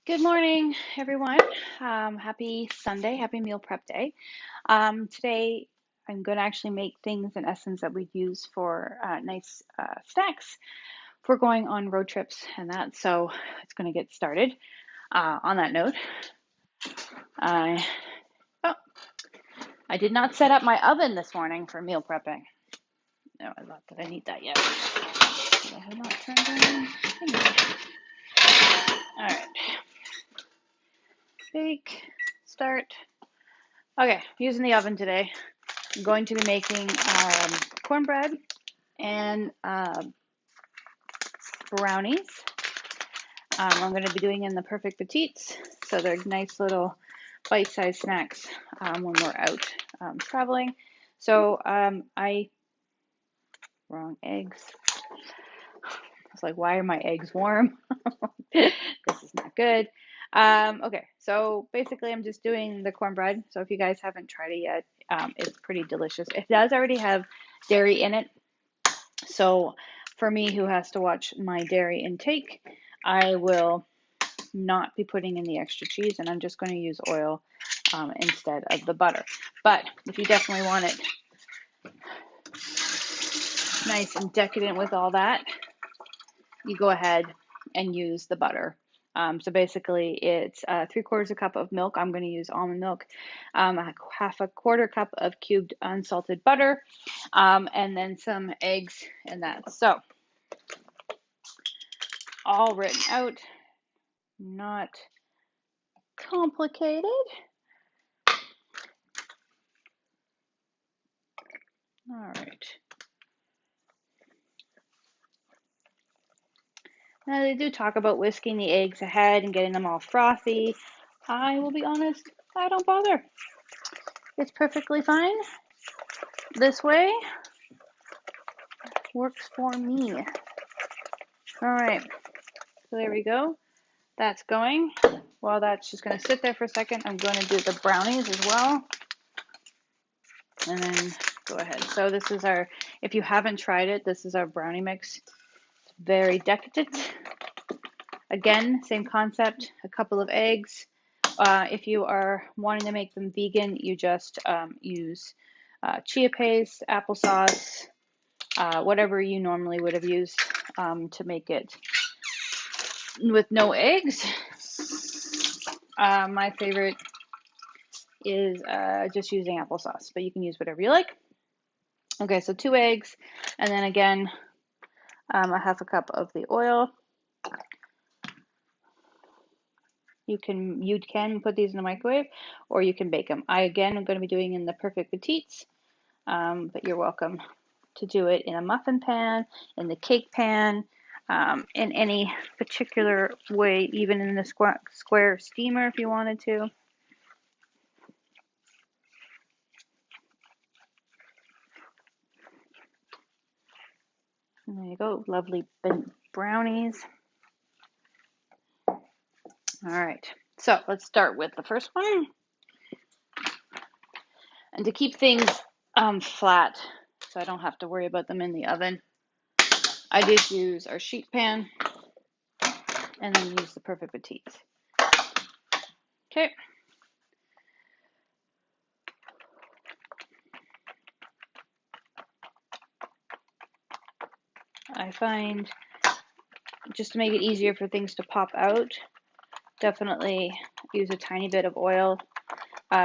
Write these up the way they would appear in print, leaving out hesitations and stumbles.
Good morning, everyone. Happy Sunday, happy meal prep day. Today, I'm going to actually make things in essence that we use for nice snacks for going on road trips and that. So it's going to get started. On that note, I oh, I did not set up my oven this morning for meal prepping. No, I thought that I need that yet. I have not turned on. Anyway. All right, bake, start. Okay, using the oven today. I'm going to be making cornbread and brownies. I'm going to be doing in the perfect petites, so they're nice little bite-sized snacks when we're out traveling. So wrong eggs. I was like, why are my eggs warm? This is not good. Okay, so basically I'm just doing the cornbread. So if you guys haven't tried it yet, it's pretty delicious. It does already have dairy in it. So for me, who has to watch my dairy intake, I will not be putting in the extra cheese, and I'm just going to use oil instead of the butter. But if you definitely want it nice and decadent with all that, you go ahead and use the butter. So basically, it's 3/4 a cup of milk. I'm going to use almond milk, half a quarter cup of cubed unsalted butter, and then some eggs and that. So all written out, not complicated. All right. Now they do talk about whisking the eggs ahead and getting them all frothy. I will be honest, I don't bother. It's perfectly fine. This way works for me. All right, so there we go. That's going. While that's just going to sit there for a second, I'm going to do the brownies as well. And then go ahead. So this is our, if you haven't tried it, this is our brownie mix. It's very decadent. Again, same concept, a couple of eggs. If you are wanting to make them vegan, you just use chia paste, applesauce, whatever you normally would have used to make it with no eggs. My favorite is just using applesauce, but you can use whatever you like. Okay, so 2 eggs, and then again, a half a cup of the oil. You can put these in the microwave, or you can bake them. I again am going to be doing in the perfect petites, but you're welcome to do it in a muffin pan, in the cake pan, in any particular way, even in the square steamer if you wanted to. And there you go, lovely brownies. All right, so let's start with the first one. And to keep things flat, so I don't have to worry about them in the oven, I did use our sheet pan and then use the perfect petites. Okay. I find just to make it easier for things to pop out, definitely use a tiny bit of oil.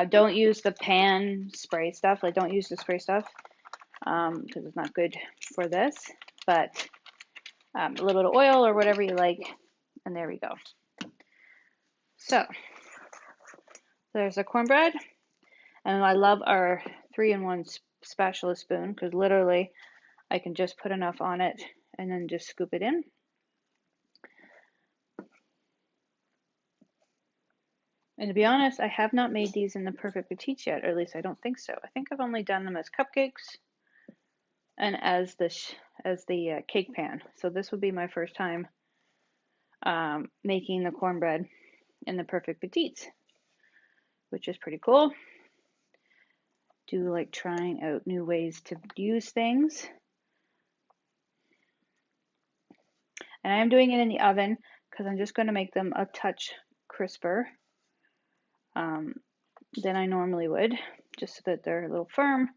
Don't use the pan spray stuff. Like, don't use the spray stuff because it's not good for this. But a little bit of oil or whatever you like, and there we go. So there's a cornbread, and I love our 3-in-1 spatula spoon because literally I can just put enough on it and then just scoop it in. And to be honest, I have not made these in the perfect petites yet, or at least I don't think so. I think I've only done them as cupcakes and as the cake pan. So this would be my first time making the cornbread in the perfect petites, which is pretty cool. Do like trying out new ways to use things. And I am doing it in the oven because I'm just going to make them a touch crisper than I normally would, just so that they're a little firm.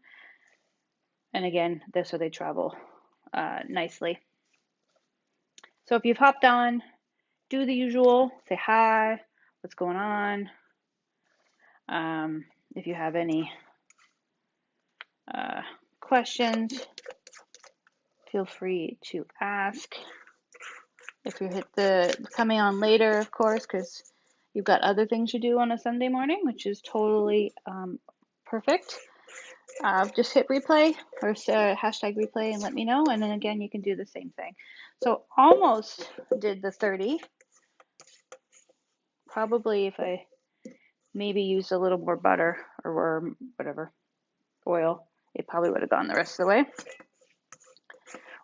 And again, this so they travel nicely. So if you've hopped on, do the usual, say hi, what's going on. If you have any questions, feel free to ask. If you hit the coming on later, of course, because you've got other things you do on a Sunday morning, which is totally perfect. Just hit replay or hashtag replay and let me know. And then again, you can do the same thing. So almost did the 30. Probably if I maybe used a little more butter or whatever, oil, it probably would have gone the rest of the way.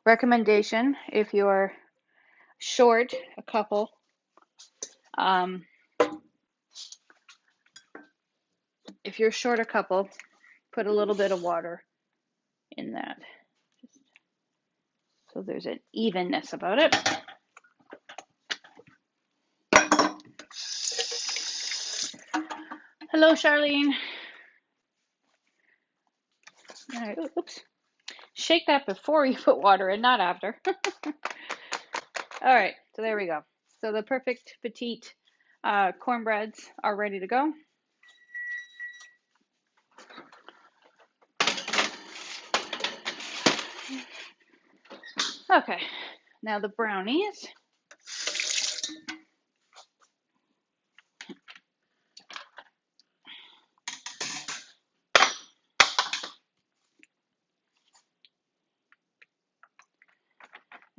Recommendation, if you're short a couple, put a little bit of water in that, just so there's an evenness about it. Hello, Charlene. All right, oops. Shake that before you put water in, not after. All right, so there we go. So the perfect petite cornbreads are ready to go. Okay, now the brownies.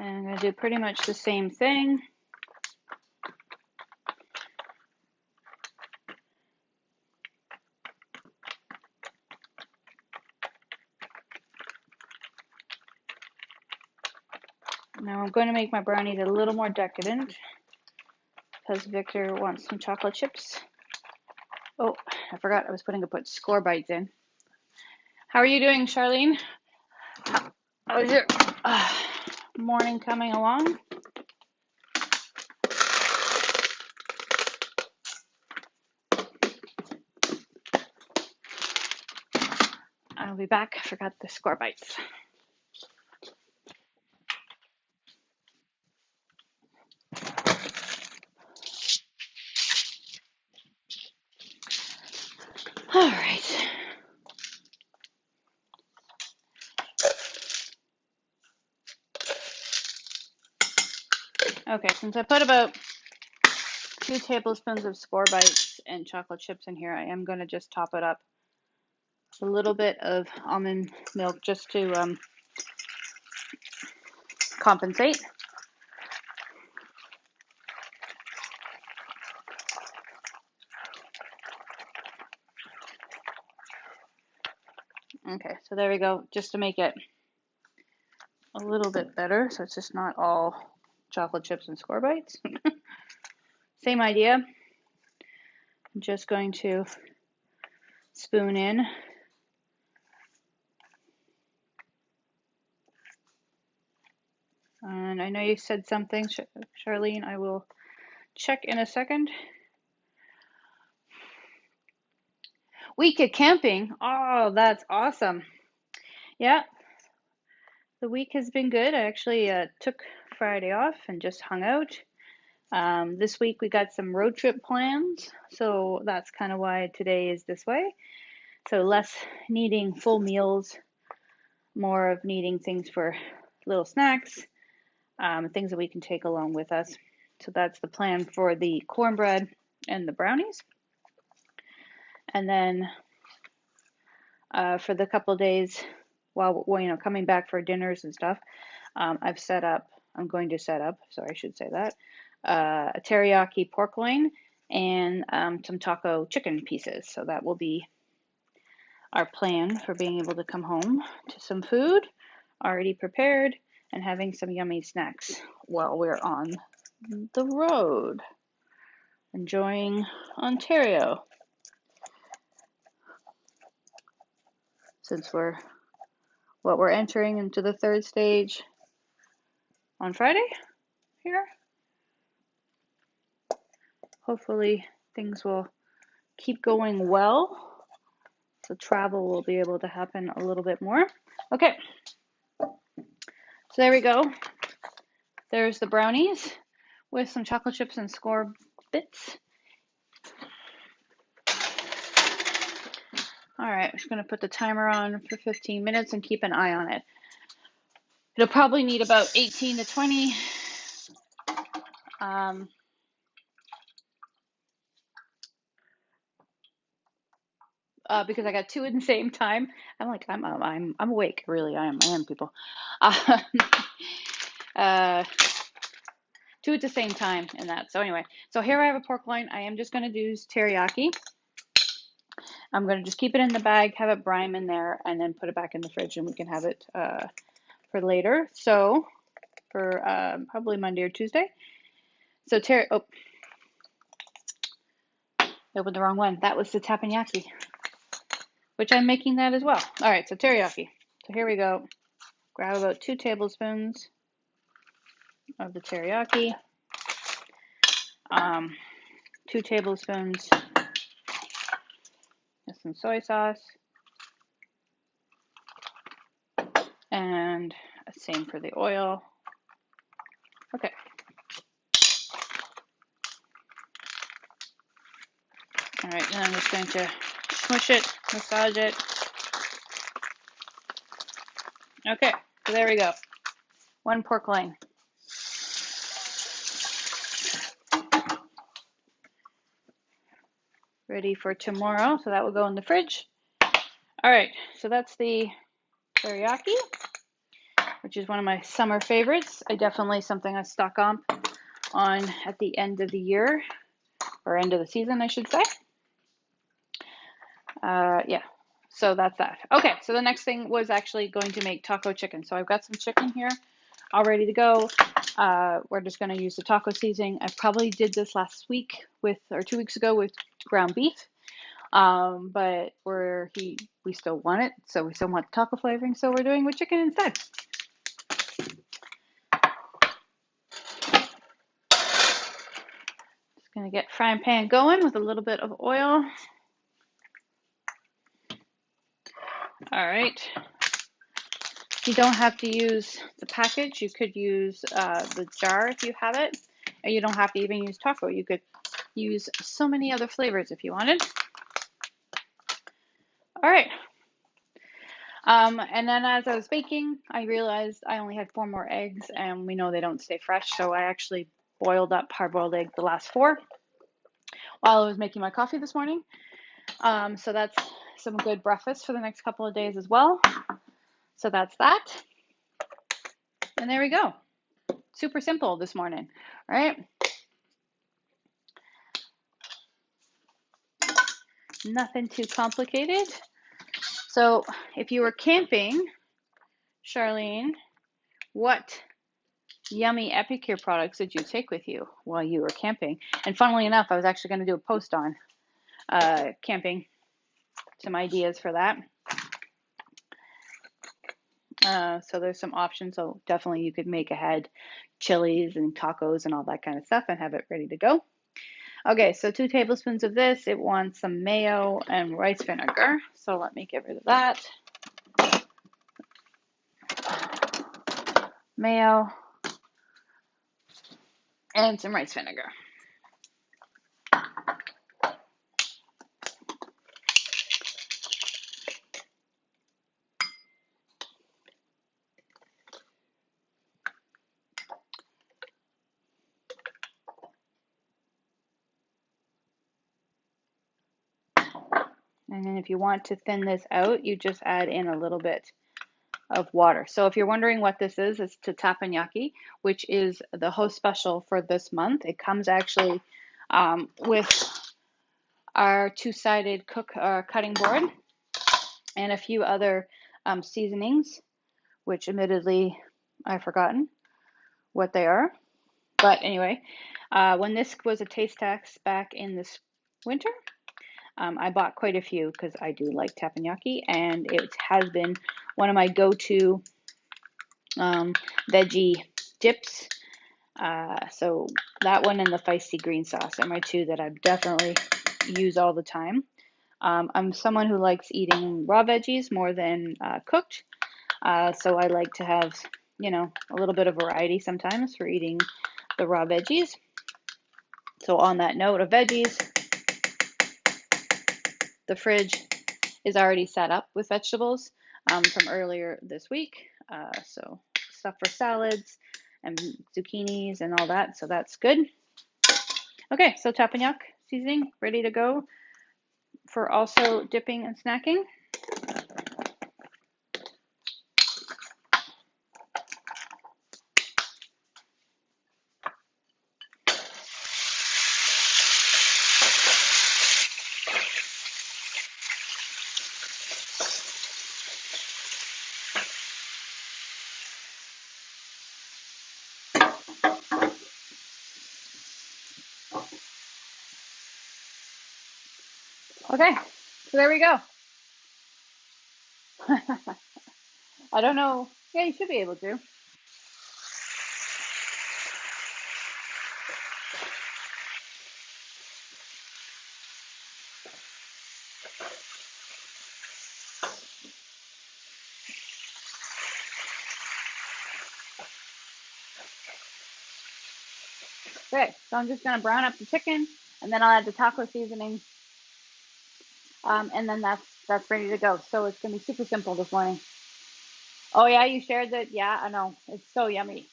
And I'm going to do pretty much the same thing. Now I'm going to make my brownies a little more decadent because Victor wants some chocolate chips. Oh, I forgot I was putting score bites in. How are you doing, Charlene? How is your morning coming along? I'll be back. I forgot the score bites. All right. Okay, since I put about 2 tablespoons of score bites and chocolate chips in here, I am going to just top it up a little bit of almond milk just to compensate. Okay, so there we go, just to make it a little bit better, so it's just not all chocolate chips and score bites. Same idea. I'm just going to spoon in. And I know you said something, Charlene. I will check in a second. Week of camping. Oh, that's awesome. Yeah, the week has been good. I actually took Friday off and just hung out. This week we got some road trip plans, so that's kind of why today is this way. So less needing full meals, more of needing things for little snacks, things that we can take along with us. So that's the plan for the cornbread and the brownies. And then for the couple days while coming back for dinners and stuff, I'm going to set up, sorry, I should say that, a teriyaki pork loin and some taco chicken pieces. So that will be our plan for being able to come home to some food already prepared and having some yummy snacks while we're on the road, enjoying Ontario. Since we're entering into the third stage on Friday here. hopefully things will keep going well. So travel will be able to happen a little bit more. Okay, so there we go. There's the brownies with some chocolate chips and score bits. All right, I'm just going to put the timer on for 15 minutes and keep an eye on it. It'll probably need about 18 to 20. Because I got two at the same time. I'm like, I'm awake. Really, I am, people. Uh, two at the same time in that. So anyway, so here I have a pork loin. I am just going to do teriyaki. I'm going to just keep it in the bag, have it brine in there, and then put it back in the fridge, and we can have it for later. So for probably Monday or Tuesday. So oh, I opened the wrong one. That was the teppanyaki, which I'm making that as well. All right, so teriyaki. So here we go. Grab about 2 tablespoons of the teriyaki. 2 tablespoons of some soy sauce. And same for the oil. Okay. All right, then I'm just going to smush it, massage it. Okay, so there we go. 1 pork loin. Ready for tomorrow, so that will go in the fridge. All right, so that's the teriyaki, which is one of my summer favorites. Definitely something I stock on at the end of the year, or end of the season, I should say. Yeah, so that's that. Okay, so the next thing was actually going to make taco chicken. So I've got some chicken here all ready to go. We're just going to use the taco seasoning. I probably did this last week or 2 weeks ago with ground beef. But we still want it, so we still want the taco flavoring, so we're doing with chicken instead. Just gonna get frying pan going with a little bit of oil. All right. You don't have to use the package. You could use the jar if you have it, and you don't have to even use taco. You could use so many other flavors if you wanted. All right. And then as I was baking, I realized I only had 4 more eggs, and we know they don't stay fresh, so I actually boiled up hard-boiled eggs the last 4 while I was making my coffee this morning. So that's some good breakfast for the next couple of days as well. So that's that. And there we go. Super simple this morning, right? Nothing too complicated. So if you were camping, Charlene, what yummy Epicure products did you take with you while you were camping? And funnily enough, I was actually going to do a post on camping, some ideas for that. So there's some options. So definitely you could make ahead chilies and tacos and all that kind of stuff and have it ready to go. Okay, so 2 tablespoons of this. It wants some mayo and rice vinegar. So let me get rid of that. Mayo and some rice vinegar. And then if you want to thin this out, you just add in a little bit of water. So if you're wondering what this is, it's teppanyaki, which is the host special for this month. It comes actually with our 2-sided cutting board and a few other seasonings, which admittedly I've forgotten what they are. But anyway, when this was a taste test back in this winter, I bought quite a few because I do like teppanyaki, and it has been one of my go-to veggie dips So that one and the feisty green sauce are my two that I definitely use all the time. I'm someone who likes eating raw veggies more than cooked. So I like to have, a little bit of variety sometimes for eating the raw veggies. So on that note of veggies, the fridge is already set up with vegetables from earlier this week. So stuff for salads and zucchinis and all that. So that's good. Okay, so teppanyaki seasoning ready to go for also dipping and snacking. Okay, so there we go. I don't know. Yeah, you should be able to. Okay, so I'm just gonna brown up the chicken, and then I'll add the taco seasoning, and then that's ready to go. So it's gonna be super simple this morning. Oh yeah, you shared that. Yeah, I know. It's so yummy.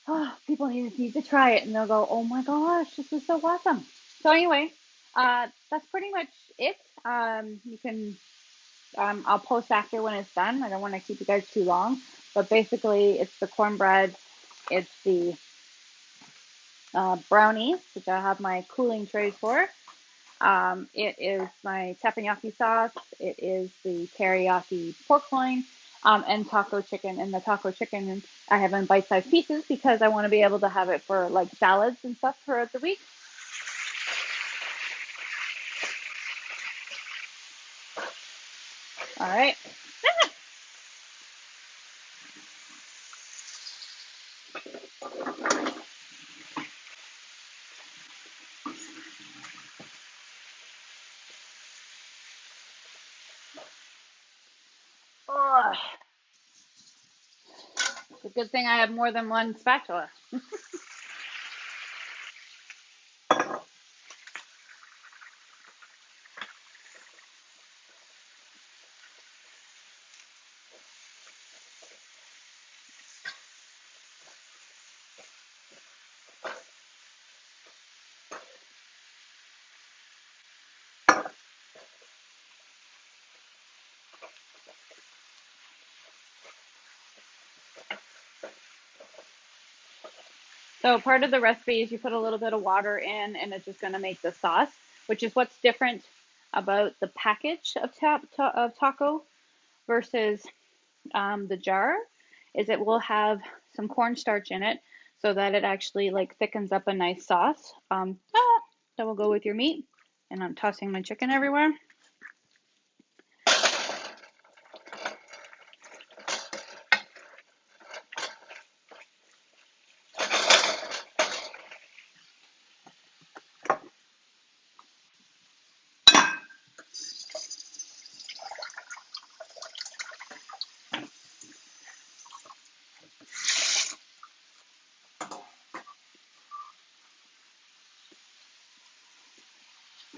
Oh, people need to try it, and they'll go, "Oh my gosh, this is so awesome." So anyway, that's pretty much it. You can, I'll post after when it's done. I don't want to keep you guys too long, but basically, it's the cornbread, it's the brownies, which I have my cooling trays for. It is my teppanyaki sauce. It is the teriyaki pork loin, and taco chicken. And the taco chicken I have in bite-sized pieces because I want to be able to have it for like salads and stuff throughout the week. All right. Oh, it's a good thing I have more than one spatula. So part of the recipe is you put a little bit of water in, and it's just going to make the sauce, which is what's different about the package of taco versus the jar, is it will have some cornstarch in it so that it actually like thickens up a nice sauce that will go with your meat. And I'm tossing my chicken everywhere.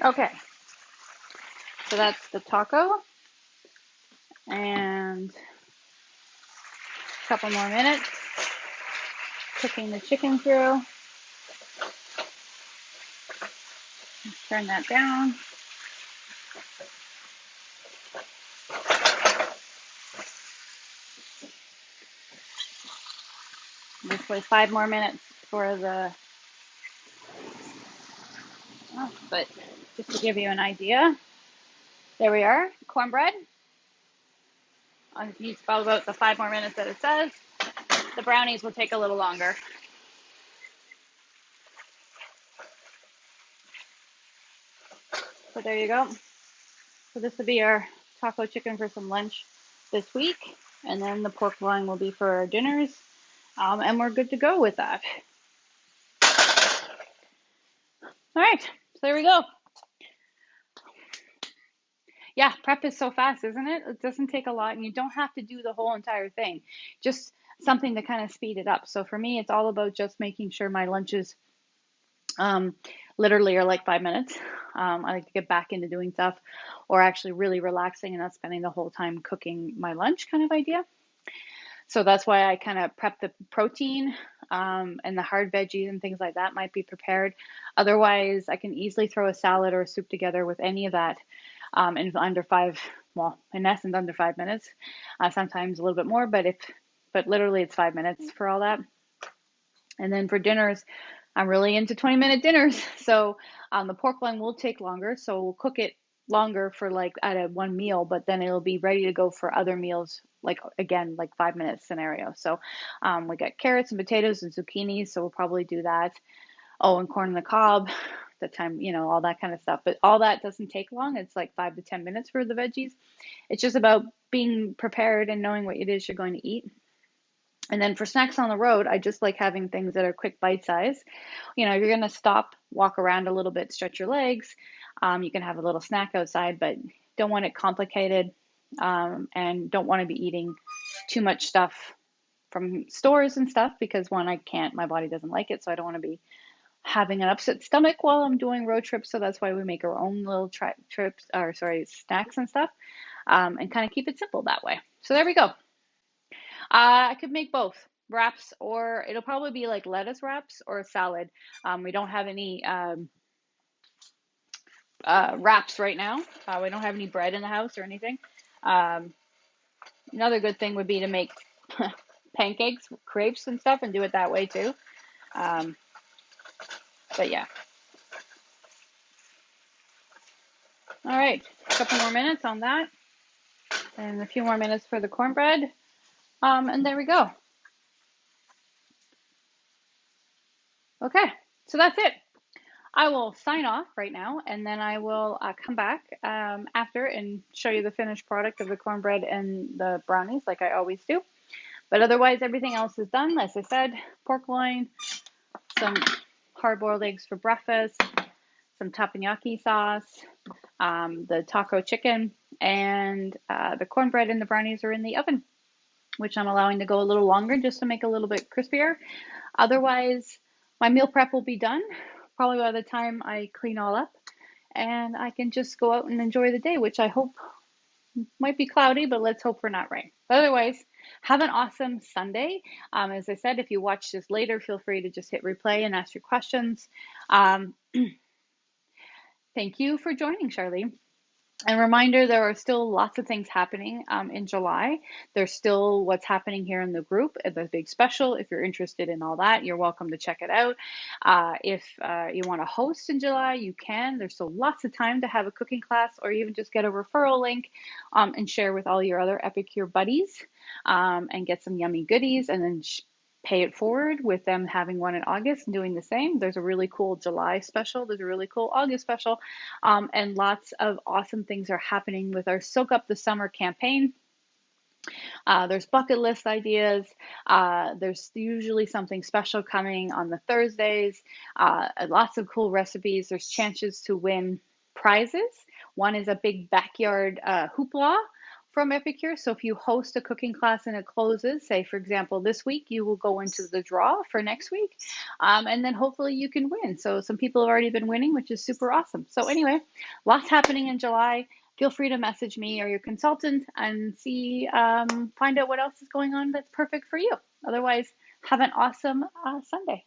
Okay, so that's the taco, and a couple more minutes cooking the chicken through. Let's turn that down. Just wait 5 more minutes for the, oh, but just to give you an idea, there we are, cornbread. I'll use about the 5 more minutes that it says. The brownies will take a little longer. So there you go. So this will be our taco chicken for some lunch this week, and then the pork loin will be for our dinners. And we're good to go with that. All right, so there we go. Yeah, prep is so fast, isn't it? It doesn't take a lot, and you don't have to do the whole entire thing. Just something to kind of speed it up. So for me, it's all about just making sure my lunches um, literally are like 5 minutes. I like to get back into doing stuff or actually really relaxing and not spending the whole time cooking my lunch kind of idea. So that's why I kind of prep the protein, and the hard veggies and things like that might be prepared. Otherwise, I can easily throw a salad or a soup together with any of that in under five, well, in essence, under 5 minutes. Sometimes a little bit more, but literally it's 5 minutes for all that. And then for dinners, I'm really into 20-minute dinners. So the pork loin will take longer. So we'll cook it longer for like at a one meal, but then it'll be ready to go for other meals, like again, like 5 minute scenario. So we got carrots and potatoes and zucchini. So we'll probably do that. Oh, and corn on the cob, the time, all that kind of stuff. But all that doesn't take long. It's like 5 to 10 minutes for the veggies. It's just about being prepared and knowing what it is you're going to eat. And then for snacks on the road, I just like having things that are quick bite size. You're going to stop, walk around a little bit, stretch your legs. You can have a little snack outside, but don't want it complicated, and don't want to be eating too much stuff from stores and stuff because one, I can't, my body doesn't like it. So I don't want to be having an upset stomach while I'm doing road trips. So that's why we make our own little snacks and stuff, and kind of keep it simple that way. So there we go. I could make both wraps, or it'll probably be like lettuce wraps or a salad. We don't have any wraps right now. We don't have any bread in the house or anything. Um, Another good thing would be to make pancakes, crepes, and stuff, and do it that way too. Um, but yeah. All right, a couple more minutes on that, and a few more minutes for the cornbread. And there we go. Okay, so that's it. I will sign off right now, and then I will come back after and show you the finished product of the cornbread and the brownies like I always do. But otherwise, everything else is done. As I said, pork loin, some hard-boiled eggs for breakfast, some teppanyaki sauce, the taco chicken, and the cornbread and the brownies are in the oven, which I'm allowing to go a little longer just to make a little bit crispier. Otherwise, my meal prep will be done probably by the time I clean all up, and I can just go out and enjoy the day, which I hope might be cloudy, but let's hope for not rain. But otherwise, have an awesome Sunday. As I said, if you watch this later, feel free to just hit replay and ask your questions. Thank you for joining, Charlie. And reminder, there are still lots of things happening in July. There's still what's happening here in the group at the big special. If you're interested in all that, you're welcome to check it out. If you want to host in July, you can. There's still lots of time to have a cooking class or even just get a referral link and share with all your other Epicure buddies and get some yummy goodies, and then pay it forward with them having one in August and doing the same. There's a really cool July special. There's a really cool August special. And lots of awesome things are happening with our Soak Up the Summer campaign. There's bucket list ideas. There's usually something special coming on the Thursdays. Lots of cool recipes. There's chances to win prizes. One is a big backyard hoopla from Epicure. So if you host a cooking class and it closes, say for example this week, you will go into the draw for next week, and then hopefully you can win. So some people have already been winning, which is super awesome. So anyway, lots happening in July. Feel free to message me or your consultant and find out what else is going on that's perfect for you. Otherwise, have an awesome Sunday.